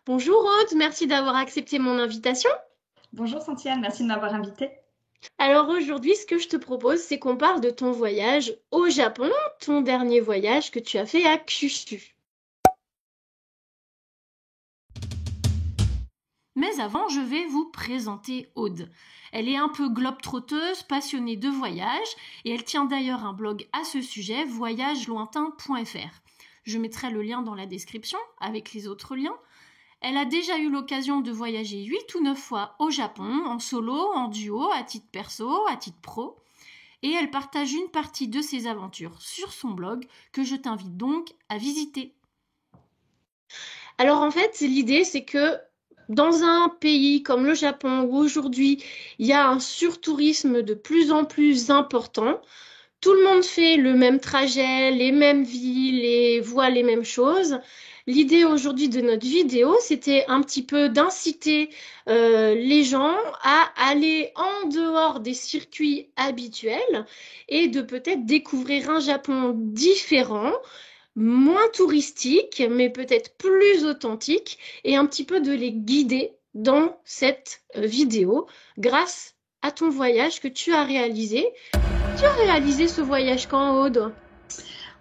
Bonjour Aude, merci d'avoir accepté mon invitation. Bonjour Santiane, merci de m'avoir invitée. Alors aujourd'hui, ce que je te propose, c'est qu'on parle de ton voyage au Japon, ton dernier voyage que tu as fait à Kyushu. Mais avant, je vais vous présenter Aude. Elle est un peu globe-trotteuse, passionnée de voyage, et elle tient d'ailleurs un blog à ce sujet, voyagelointain.fr. Je mettrai le lien dans la description avec les autres liens. Elle a déjà eu l'occasion de voyager 8 ou 9 fois au Japon, en solo, en duo, à titre perso, à titre pro. Et elle partage une partie de ses aventures sur son blog que je t'invite donc à visiter. Alors en fait, l'idée c'est que dans un pays comme le Japon où aujourd'hui il y a un surtourisme de plus en plus important, tout le monde fait le même trajet, les mêmes villes et voit les mêmes choses. L'idée aujourd'hui de notre vidéo, c'était un petit peu d'inciter les gens à aller en dehors des circuits habituels et de peut-être découvrir un Japon différent, moins touristique, mais peut-être plus authentique, et un petit peu de les guider dans cette vidéo grâce à ton voyage que tu as réalisé. Tu as réalisé ce voyage quand, Aude?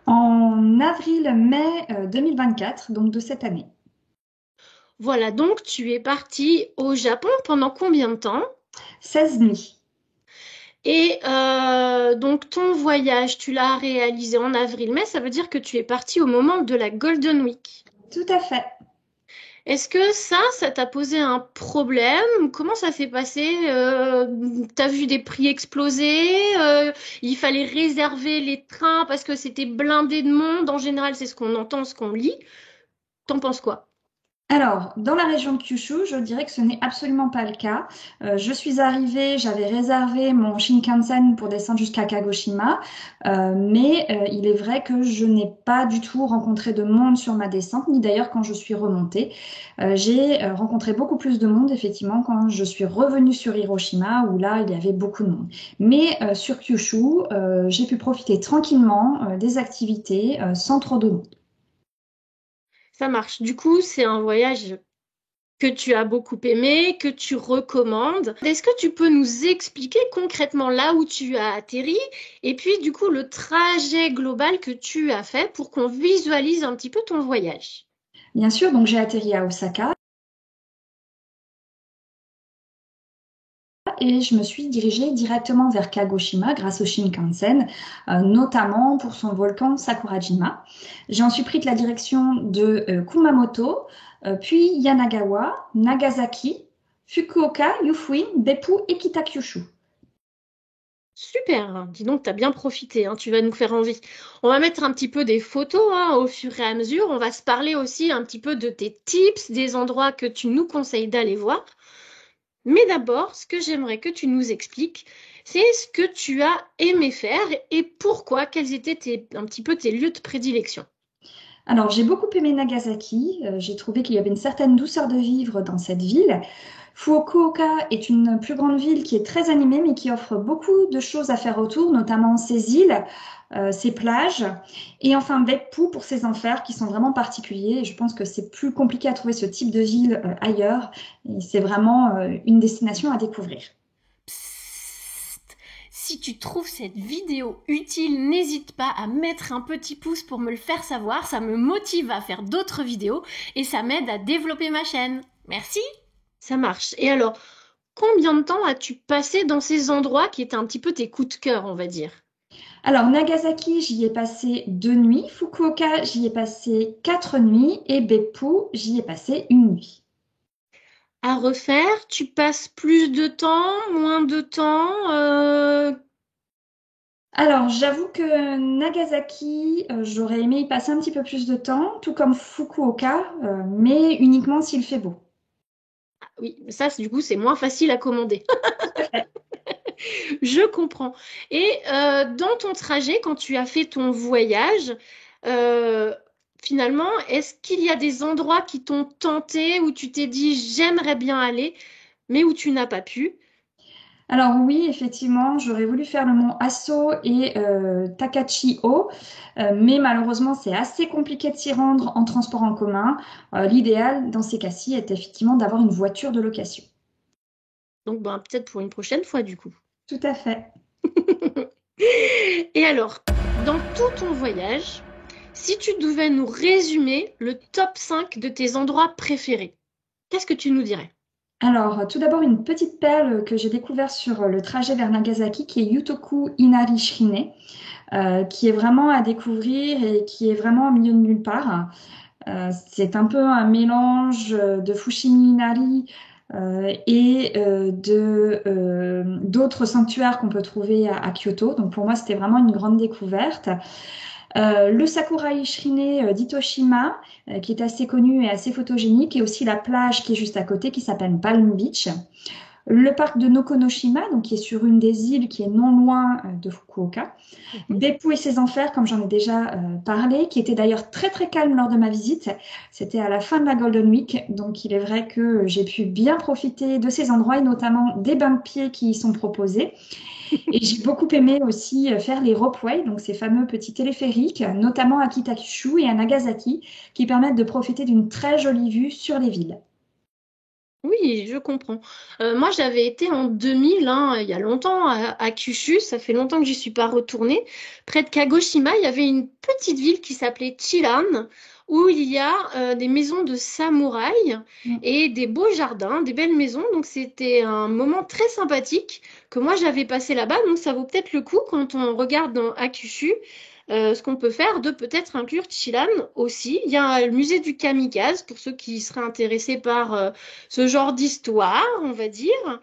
En avril-mai 2024, donc de cette année. Voilà, donc tu es parti au Japon pendant combien de temps? 16 nuits. Et donc ton voyage, tu l'as réalisé en avril-mai, ça veut dire que tu es parti au moment de la Golden Week. Tout à fait. Est-ce que ça t'a posé un problème? Comment ça s'est passé? T'as vu des prix exploser? Il fallait réserver les trains parce que c'était blindé de monde. En général, c'est ce qu'on entend, ce qu'on lit. T'en penses quoi? Alors, dans la région de Kyushu, je dirais que ce n'est absolument pas le cas. Je suis arrivée, j'avais réservé mon Shinkansen pour descendre jusqu'à Kagoshima, mais il est vrai que je n'ai pas du tout rencontré de monde sur ma descente, ni d'ailleurs quand je suis remontée. J'ai rencontré beaucoup plus de monde, effectivement, quand je suis revenue sur Hiroshima, où là, il y avait beaucoup de monde. Mais sur Kyushu, j'ai pu profiter tranquillement des activités sans trop de monde. Ça marche. Du coup, c'est un voyage que tu as beaucoup aimé, que tu recommandes. Est-ce que tu peux nous expliquer concrètement là où tu as atterri et puis du coup le trajet global que tu as fait pour qu'on visualise un petit peu ton voyage? Bien sûr, donc j'ai atterri à Osaka. Et je me suis dirigée directement vers Kagoshima grâce au Shinkansen, notamment pour son volcan Sakurajima. J'ai ensuite pris la direction de Kumamoto, puis Yanagawa, Nagasaki, Fukuoka, Yufui, Beppu et Kitakyushu. Super, dis donc, t'as bien profité, hein, tu vas nous faire envie. On va mettre un petit peu des photos hein, au fur et à mesure. On va se parler aussi un petit peu de tes tips, des endroits que tu nous conseilles d'aller voir. Mais d'abord, ce que j'aimerais que tu nous expliques, c'est ce que tu as aimé faire et pourquoi, quels étaient un petit peu tes lieux de prédilection. Alors, j'ai beaucoup aimé Nagasaki. J'ai trouvé qu'il y avait une certaine douceur de vivre dans cette ville. Fukuoka est une plus grande ville qui est très animée, mais qui offre beaucoup de choses à faire autour, notamment ses îles, ses plages. Et enfin, Beppu pour ses enfers qui sont vraiment particuliers. Et je pense que c'est plus compliqué à trouver ce type de ville ailleurs. Et c'est vraiment une destination à découvrir. Psst. Si tu trouves cette vidéo utile, n'hésite pas à mettre un petit pouce pour me le faire savoir, ça me motive à faire d'autres vidéos et ça m'aide à développer ma chaîne. Merci. Ça marche. Et alors, combien de temps as-tu passé dans ces endroits qui étaient un petit peu tes coups de cœur, on va dire? Alors, Nagasaki, j'y ai passé 2 nuits. Fukuoka, j'y ai passé 4 nuits. Et Beppu, j'y ai passé une nuit. À refaire, tu passes plus de temps, moins de temps, Alors, j'avoue que Nagasaki, j'aurais aimé y passer un petit peu plus de temps, tout comme Fukuoka, mais uniquement s'il fait beau. oui, ça, du coup, c'est moins facile à commander. Tout à fait. Je comprends. Et dans ton trajet, quand tu as fait ton voyage, euh, finalement, est-ce qu'il y a des endroits qui t'ont tenté, où tu t'es dit j'aimerais bien aller, mais où tu n'as pas pu? Alors oui, effectivement, j'aurais voulu faire le mont Aso et Takachi-o, mais malheureusement, c'est assez compliqué de s'y rendre en transport en commun. L'idéal dans ces cas-ci est effectivement d'avoir une voiture de location. Donc, ben, peut-être pour une prochaine fois, du coup. Tout à fait. Et alors, dans tout ton voyage, si tu devais nous résumer le top 5 de tes endroits préférés, qu'est-ce que tu nous dirais? Alors, tout d'abord, une petite perle que j'ai découverte sur le trajet vers Nagasaki, qui est Yutoku Inari Shrine, qui est vraiment à découvrir et qui est vraiment au milieu de nulle part. C'est un peu un mélange de Fushimi Inari et d'autres sanctuaires qu'on peut trouver à Kyoto. Donc pour moi, c'était vraiment une grande découverte. Le Sakurai Shrine d'Itoshima, qui est assez connu et assez photogénique, et aussi la plage qui est juste à côté, qui s'appelle Palm Beach. Le parc de Nokonoshima, donc qui est sur une des îles qui est non loin de Fukuoka. Mhm. Beppu et ses enfers, comme j'en ai déjà parlé, qui était d'ailleurs très très calme lors de ma visite. C'était à la fin de la Golden Week, donc il est vrai que j'ai pu bien profiter de ces endroits et notamment des bains de pieds qui y sont proposés. Et j'ai beaucoup aimé aussi faire les ropeways, donc ces fameux petits téléphériques, notamment à Kitakyushu et à Nagasaki, qui permettent de profiter d'une très jolie vue sur les villes. Oui, je comprends. Moi, j'avais été en 2000, hein, il y a longtemps, à Kyushu. Ça fait longtemps que j'y suis pas retournée. Près de Kagoshima, il y avait une petite ville qui s'appelait Chilan, où il y a des maisons de samouraïs et des beaux jardins, des belles maisons. Donc, c'était un moment très sympathique que moi, j'avais passé là-bas. Donc, ça vaut peut-être le coup quand on regarde à Kyushu. Ce qu'on peut faire de peut-être inclure Chilan aussi. Il y a le musée du Kamikaze pour ceux qui seraient intéressés par ce genre d'histoire, on va dire.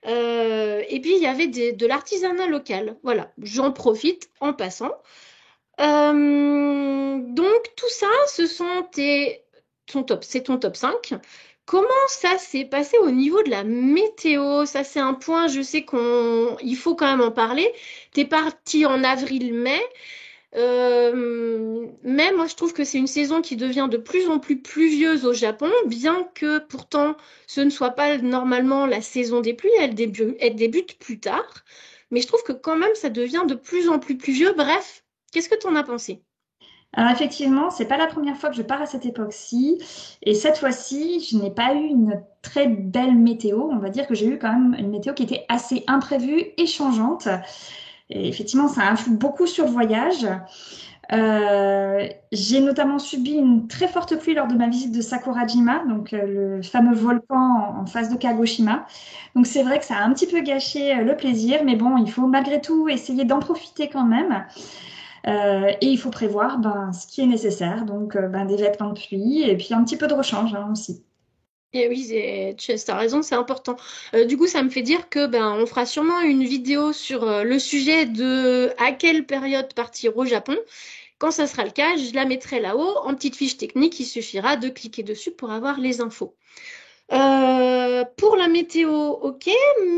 Et puis il y avait de l'artisanat local. Voilà, j'en profite en passant. Donc tout ça, ce sont c'est ton top 5. Comment ça s'est passé au niveau de la météo? Ça, c'est un point, je sais il faut quand même en parler. T'es parti en avril-mai. Mais moi, je trouve que c'est une saison qui devient de plus en plus pluvieuse au Japon, bien que pourtant ce ne soit pas normalement la saison des pluies, elle débute plus tard. Mais je trouve que quand même, ça devient de plus en plus pluvieux. Bref, qu'est-ce que tu en as pensé? Alors effectivement, c'est pas la première fois que je pars à cette époque-ci. Et cette fois-ci, je n'ai pas eu une très belle météo. On va dire que j'ai eu quand même une météo qui était assez imprévue et changeante. Et effectivement, ça influe beaucoup sur le voyage. J'ai notamment subi une très forte pluie lors de ma visite de Sakurajima, donc le fameux volcan en face de Kagoshima. Donc c'est vrai que ça a un petit peu gâché le plaisir, mais bon, il faut malgré tout essayer d'en profiter quand même. Et il faut prévoir ben, ce qui est nécessaire, donc ben, des vêtements de pluie et puis un petit peu de rechange hein, aussi. Et oui, tu as raison, c'est important. Du coup, ça me fait dire que ben, on fera sûrement une vidéo sur le sujet de à quelle période partir au Japon. Quand ça sera le cas, je la mettrai là-haut en petite fiche technique. Il suffira de cliquer dessus pour avoir les infos. Pour la météo, ok,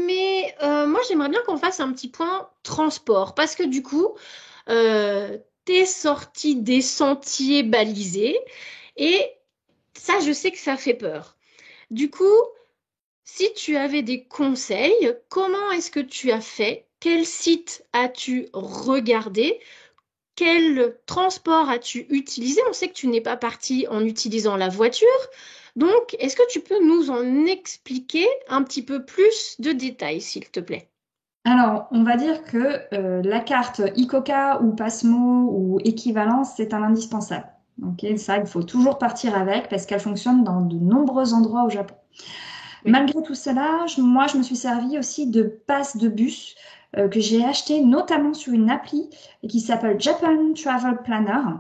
mais moi j'aimerais bien qu'on fasse un petit point transport parce que du coup, t'es sorti des sentiers balisés et ça, je sais que ça fait peur. Du coup, si tu avais des conseils, comment est-ce que tu as fait? Quel site as-tu regardé? Quel transport as-tu utilisé? On sait que tu n'es pas parti en utilisant la voiture. Donc, est-ce que tu peux nous en expliquer un petit peu plus de détails, s'il te plaît? Alors, on va dire que la carte ICOCA ou Pasmo ou équivalent, c'est un indispensable. Ok, ça, il faut toujours partir avec parce qu'elle fonctionne dans de nombreux endroits au Japon. Oui. Malgré tout cela, moi, je me suis servi aussi de passes de bus que j'ai achetées notamment sur une appli qui s'appelle Japan Travel Planner.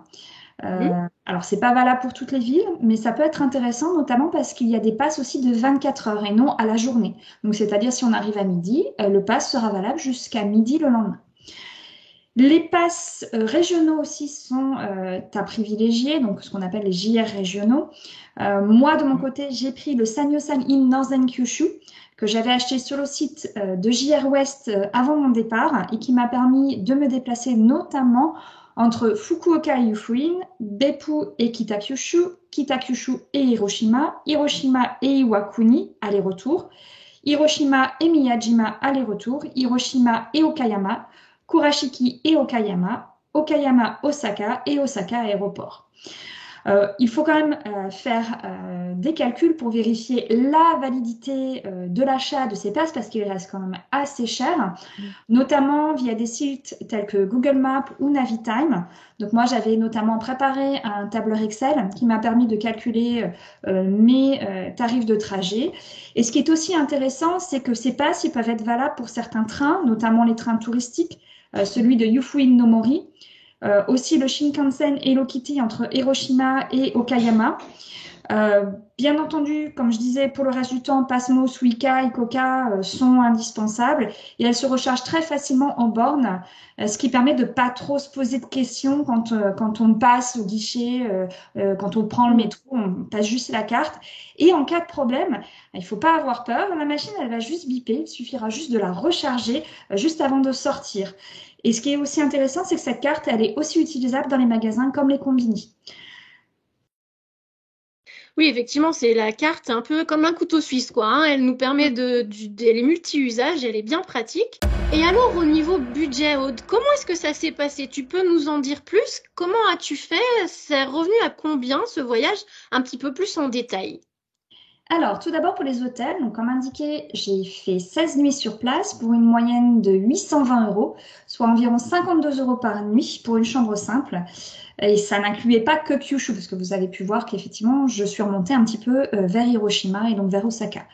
Mhm. Alors, c'est pas valable pour toutes les villes, mais ça peut être intéressant, notamment parce qu'il y a des passes aussi de 24 heures et non à la journée. Donc, c'est-à-dire, si on arrive à midi, le pass sera valable jusqu'à midi le lendemain. Les passes régionaux aussi sont à privilégier, donc ce qu'on appelle les JR régionaux. Moi, de mon côté, j'ai pris le Sanyo-san in Northern Kyushu, que j'avais acheté sur le site de JR West avant mon départ et qui m'a permis de me déplacer notamment entre Fukuoka et Yufuin, Beppu et Kitakyushu, Kitakyushu et Hiroshima, Hiroshima et Iwakuni, aller-retour. Hiroshima et Miyajima aller-retour, Hiroshima et Okayama, Kurashiki et Okayama, Okayama, Osaka et Osaka aéroport. Il faut quand même faire des calculs pour vérifier la validité de l'achat de ces passes parce qu'il reste quand même assez cher, notamment via des sites tels que Google Maps ou Navitime. Donc moi, j'avais notamment préparé un tableur Excel qui m'a permis de calculer mes tarifs de trajet. Et ce qui est aussi intéressant, c'est que ces passes, ils peuvent être valables pour certains trains, notamment les trains touristiques, celui de Yufuin no Mori. Aussi le Shinkansen Hello Kitty entre Hiroshima et Okayama. Bien entendu, comme je disais, pour le reste du temps, Pasmo, Suica et Coca sont indispensables et elles se rechargent très facilement en borne, ce qui permet de pas trop se poser de questions quand on passe au guichet, quand on prend le métro, on passe juste la carte. Et en cas de problème, il faut pas avoir peur, la machine elle va juste biper, il suffira juste de la recharger juste avant de sortir. Et ce qui est aussi intéressant, c'est que cette carte, elle est aussi utilisable dans les magasins comme les combini. Oui, effectivement, c'est la carte un peu comme un couteau suisse, quoi, hein. Elle nous permet elle est multi-usage, elle est bien pratique. Et alors, au niveau budget, Aude, comment est-ce que ça s'est passé? Tu peux nous en dire plus? Comment as-tu fait? C'est revenu à combien ce voyage? Un petit peu plus en détail. Alors, tout d'abord pour les hôtels, donc comme indiqué, j'ai fait 16 nuits sur place pour une moyenne de 820 euros, soit environ 52 euros par nuit pour une chambre simple. Et ça n'incluait pas que Kyushu, parce que vous avez pu voir qu'effectivement, je suis remontée un petit peu vers Hiroshima et donc vers Osaka.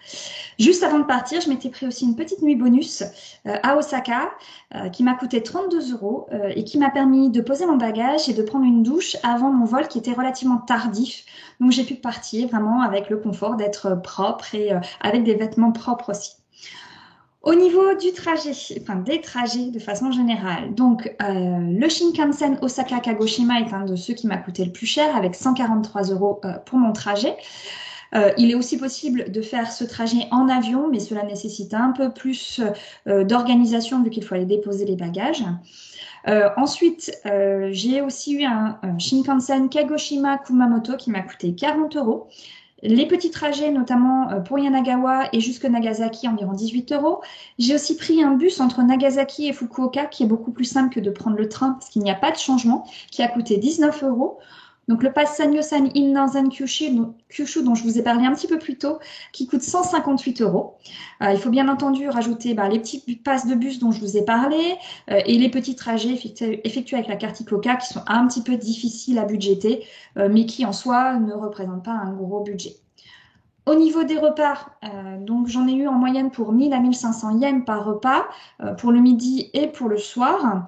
Juste avant de partir, je m'étais pris aussi une petite nuit bonus à Osaka qui m'a coûté 32 euros et qui m'a permis de poser mon bagage et de prendre une douche avant mon vol qui était relativement tardif. Donc j'ai pu partir vraiment avec le confort d'être propre et avec des vêtements propres aussi. Au niveau du trajet, enfin des trajets de façon générale, donc le Shinkansen Osaka-Kagoshima est un de ceux qui m'a coûté le plus cher avec 143 euros pour mon trajet. Il est aussi possible de faire ce trajet en avion, mais cela nécessite un peu plus d'organisation vu qu'il faut aller déposer les bagages. Ensuite, j'ai aussi eu un Shinkansen Kagoshima-Kumamoto qui m'a coûté 40 euros. Les petits trajets, notamment pour Yanagawa et jusque Nagasaki, environ 18 euros. J'ai aussi pris un bus entre Nagasaki et Fukuoka, qui est beaucoup plus simple que de prendre le train, parce qu'il n'y a pas de changement, qui a coûté 19 euros. Donc le pass Sanyo-san in Nanzan Kyushu, dont je vous ai parlé un petit peu plus tôt, qui coûte 158 euros. Il faut bien entendu rajouter les petits passes de bus dont je vous ai parlé et les petits trajets effectués avec la carte ICOCA qui sont un petit peu difficiles à budgéter, mais qui en soi ne représentent pas un gros budget. Au niveau des repas, donc j'en ai eu en moyenne pour 1000 à 1500 yens par repas pour le midi et pour le soir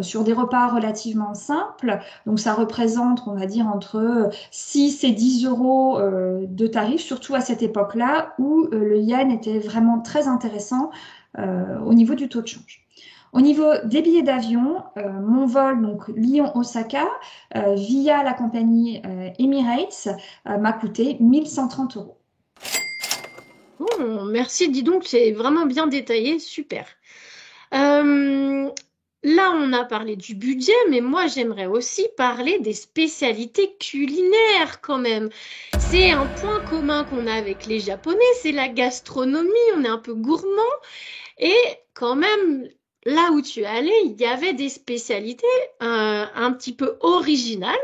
sur des repas relativement simples. Donc ça représente, on va dire, entre 6 et 10 euros de tarif, surtout à cette époque-là où le yen était vraiment très intéressant au niveau du taux de change. Au niveau des billets d'avion, mon vol, donc Lyon-Osaka, via la compagnie Emirates, m'a coûté 1130 euros. Oh, merci, dis donc, c'est vraiment bien détaillé, super. Euh, Là, on a parlé du budget, mais moi, j'aimerais aussi parler des spécialités culinaires quand même. C'est un point commun qu'on a avec les Japonais, c'est la gastronomie, on est un peu gourmand. Et quand même, là où tu es allé, il y avait des spécialités un petit peu originales.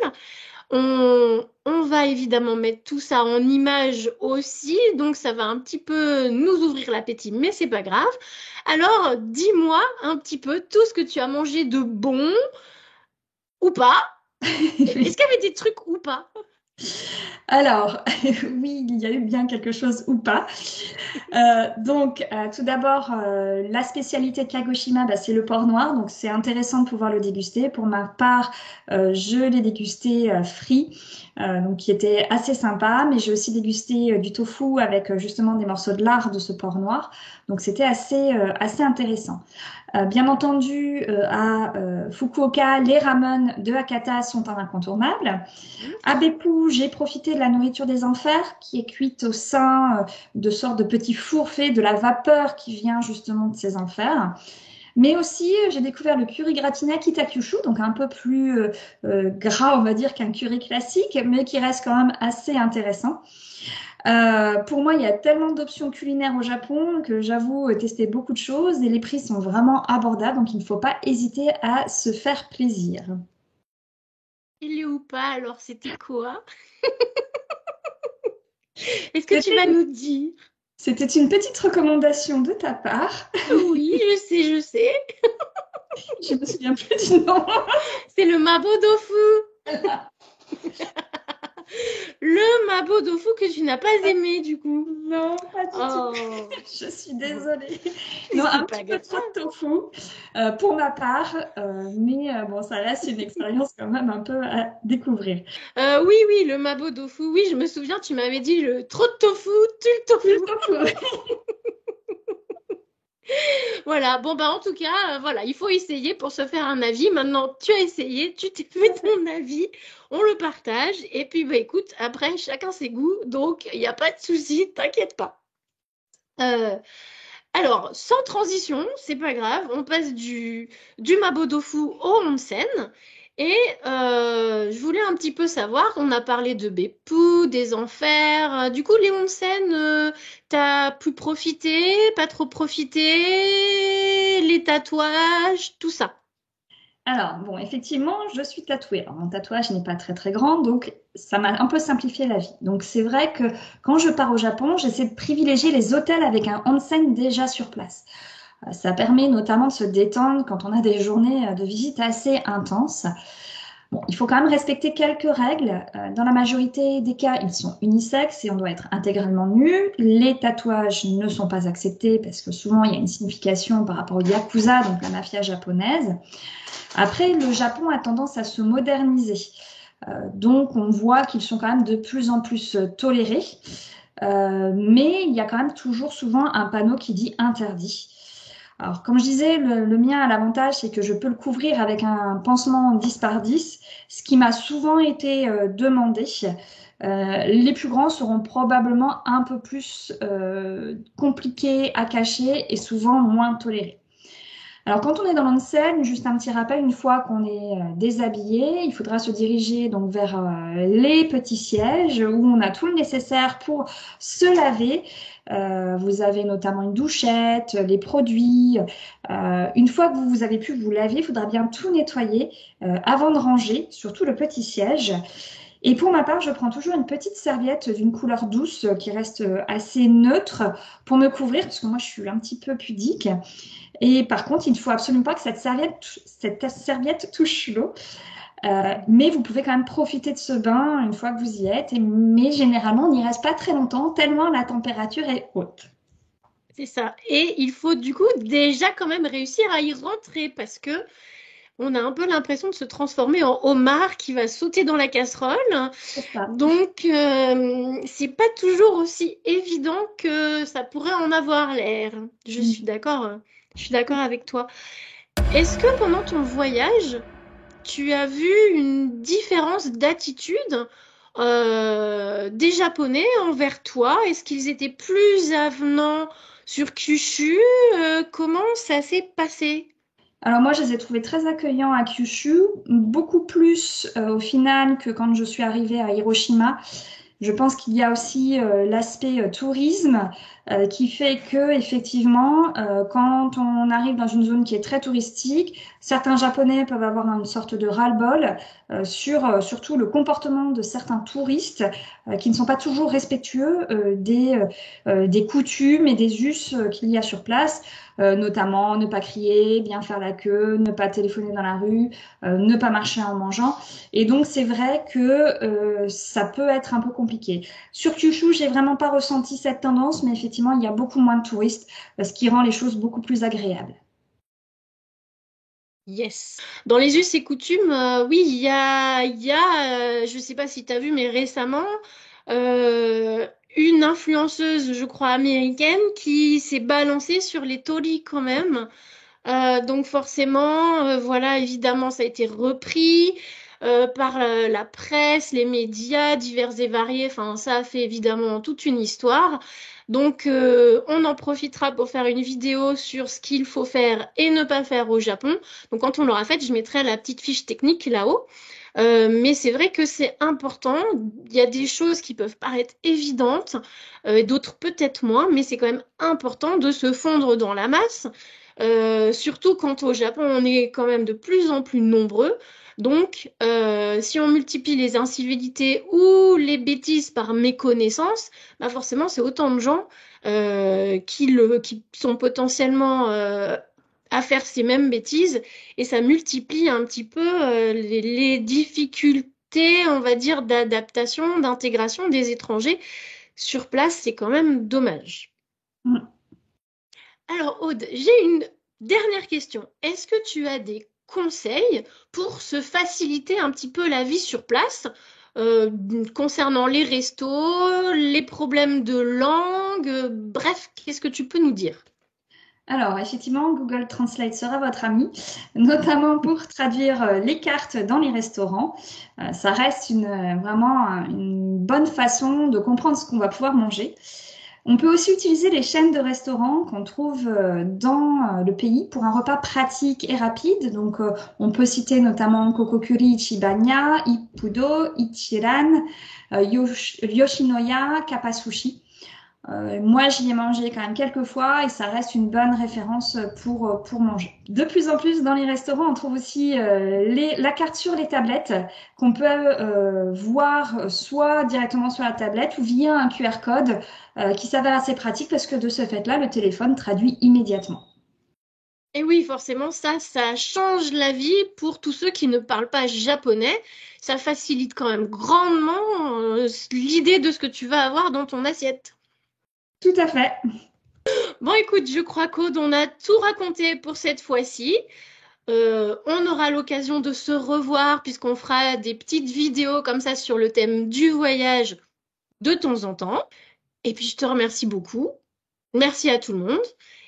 On va évidemment mettre tout ça en image aussi, donc ça va un petit peu nous ouvrir l'appétit, mais c'est pas grave. Alors, dis-moi un petit peu tout ce que tu as mangé de bon ou pas. Est-ce qu'il y avait des trucs ou pas? Alors, oui, il y a eu bien quelque chose ou pas. Tout d'abord, la spécialité de Kagoshima, c'est le porc noir. Donc, c'est intéressant de pouvoir le déguster. Pour ma part, je l'ai dégusté frit, donc qui était assez sympa. Mais j'ai aussi dégusté du tofu avec justement des morceaux de lard de ce porc noir. Donc, c'était assez intéressant. Bien entendu, à Fukuoka, les ramen de Hakata sont un incontournable. À Beppu, j'ai profité de la nourriture des enfers qui est cuite au sein de sortes de petits fours faits de la vapeur qui vient justement de ces enfers. Mais aussi, j'ai découvert le curry gratiné Kitakyushu, donc un peu plus gras, on va dire, qu'un curry classique, mais qui reste quand même assez intéressant. Pour moi, il y a tellement d'options culinaires au Japon que j'avoue tester beaucoup de choses et les prix sont vraiment abordables, donc il ne faut pas hésiter à se faire plaisir. Il est ou pas, alors c'était quoi? Est-ce que tu vas C'était nous dire? c'était une petite recommandation de ta part. Oui, je sais, je sais. Je me souviens plus du nom. C'est le Mabo Tofu. Le Mabo Tofu que tu n'as pas aimé du coup. Non, pas du tout. Oh, Je suis bon, désolée. Non, c'est un pas petit peu grave. trop de tofu pour ma part, mais bon, ça reste une expérience quand même un peu à découvrir. Oui, oui, le Mabo Tofu. Oui, je me souviens, tu m'avais dit le trop de tofu, tu le Le tofu. tofu. Voilà, bon bah en tout cas, voilà, il faut essayer pour se faire un avis. Maintenant, tu as essayé, tu t'es fait ton avis, on le partage. Et puis bah écoute, après, chacun ses goûts, donc il n'y a pas de souci, t'inquiète pas. Euh, alors, sans transition, c'est pas grave, on passe du Mabodofu au onsen. Et je voulais un petit peu savoir, on a parlé de Beppu, des enfers. Du coup, les onsen, t'as pu profiter, pas trop profité, les tatouages, tout ça. Alors, bon, effectivement, je suis tatouée. Alors, mon tatouage n'est pas très très grand, donc ça m'a un peu simplifié la vie. Donc, c'est vrai que quand je pars au Japon, j'essaie de privilégier les hôtels avec un onsen déjà sur place. Ça permet notamment de se détendre quand on a des journées de visite assez intenses. Bon, il faut quand même respecter quelques règles. Dans la majorité des cas, ils sont unisexes et on doit être intégralement nu. Les tatouages ne sont pas acceptés parce que souvent il y a une signification par rapport au yakuza, donc la mafia japonaise. Après, le Japon a tendance à se moderniser. Donc, on voit qu'ils sont quand même de plus en plus tolérés. Mais il y a quand même toujours souvent un panneau qui dit interdit. Alors, comme je disais, le mien a l'avantage, c'est que je peux le couvrir avec un pansement 10 par 10, ce qui m'a souvent été demandé. Les plus grands seront probablement un peu plus compliqués à cacher et souvent moins tolérés. Alors, quand on est dans l'onsen, juste un petit rappel, une fois qu'on est déshabillé, il faudra se diriger donc vers les petits sièges où on a tout le nécessaire pour se laver. Vous avez notamment une douchette, les produits. Une fois que vous avez pu vous laver, il faudra bien tout nettoyer avant de ranger, surtout le petit siège. Et pour ma part, je prends toujours une petite serviette d'une couleur douce qui reste assez neutre pour me couvrir, parce que moi je suis un petit peu pudique. Et par contre, il ne faut absolument pas que cette serviette touche l'eau. Mais vous pouvez quand même profiter de ce bain une fois que vous y êtes. Mais généralement, on n'y reste pas très longtemps, tellement la température est haute. C'est ça. Et il faut du coup déjà quand même réussir à y rentrer parce que on a un peu l'impression de se transformer en homard qui va sauter dans la casserole. C'est ça. Donc, c'est pas toujours aussi évident que ça pourrait en avoir l'air. Je suis d'accord avec toi. Est-ce que pendant ton voyage, tu as vu une différence d'attitude des Japonais envers toi? Est-ce qu'ils étaient plus avenants sur Kyushu? Comment ça s'est passé? Alors moi, je les ai trouvés très accueillants à Kyushu, beaucoup plus au final que quand je suis arrivée à Hiroshima. Je pense qu'il y a aussi l'aspect tourisme qui fait que effectivement, quand on arrive dans une zone qui est très touristique, certains Japonais peuvent avoir une sorte de ras-le-bol sur surtout le comportement de certains touristes qui ne sont pas toujours respectueux des coutumes et des us qu'il y a sur place. Notamment ne pas crier, bien faire la queue, ne pas téléphoner dans la rue, ne pas marcher en mangeant. Et donc, c'est vrai que ça peut être un peu compliqué. Sur Kyushu, j'ai vraiment pas ressenti cette tendance, mais effectivement, il y a beaucoup moins de touristes, ce qui rend les choses beaucoup plus agréables. Yes. Dans les us et coutumes, oui, je ne sais pas si tu as vu, mais récemment, une influenceuse, je crois, américaine, qui s'est balancée sur les tories quand même. Donc forcément, voilà, évidemment, ça a été repris par la presse, les médias divers et variés. Enfin, ça a fait évidemment toute une histoire. Donc, on en profitera pour faire une vidéo sur ce qu'il faut faire et ne pas faire au Japon. Donc, quand on l'aura faite, je mettrai la petite fiche technique là-haut. Mais c'est vrai que c'est important. Il y a des choses qui peuvent paraître évidentes, d'autres peut-être moins, mais c'est quand même important de se fondre dans la masse. Surtout quand au Japon, on est quand même de plus en plus nombreux. Donc, si on multiplie les incivilités ou les bêtises par méconnaissance, bah forcément, c'est autant de gens qui sont potentiellement à faire ces mêmes bêtises et ça multiplie un petit peu les difficultés, on va dire, d'adaptation, d'intégration des étrangers sur place. C'est quand même dommage. Mm. Alors, Aude, j'ai une dernière question. Est-ce que tu as des conseils pour se faciliter un petit peu la vie sur place, euh, concernant les restos, les problèmes de langue, bref, qu'est-ce que tu peux nous dire? Alors, effectivement, Google Translate sera votre ami, notamment pour traduire les cartes dans les restaurants. Ça reste vraiment une bonne façon de comprendre ce qu'on va pouvoir manger. On peut aussi utiliser les chaînes de restaurants qu'on trouve dans le pays pour un repas pratique et rapide. Donc, on peut citer notamment Kokokuri Ichibanya, Ippudo, Ichiran, Yoshinoya, Kappa Sushi. Moi, j'y ai mangé quand même quelques fois et ça reste une bonne référence pour manger. De plus en plus, dans les restaurants, on trouve aussi la carte sur les tablettes qu'on peut voir soit directement sur la tablette ou via un QR code qui s'avère assez pratique parce que de ce fait-là, le téléphone traduit immédiatement. Et oui, forcément, ça change la vie pour tous ceux qui ne parlent pas japonais. Ça facilite quand même grandement l'idée de ce que tu vas avoir dans ton assiette. Tout à fait. Bon, écoute, je crois qu'Aude, on a tout raconté pour cette fois-ci. On aura l'occasion de se revoir puisqu'on fera des petites vidéos comme ça sur le thème du voyage de temps en temps. Et puis, je te remercie beaucoup. Merci à tout le monde.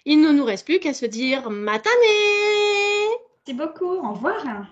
Il ne nous reste plus qu'à se dire matane! Merci beaucoup. Au revoir.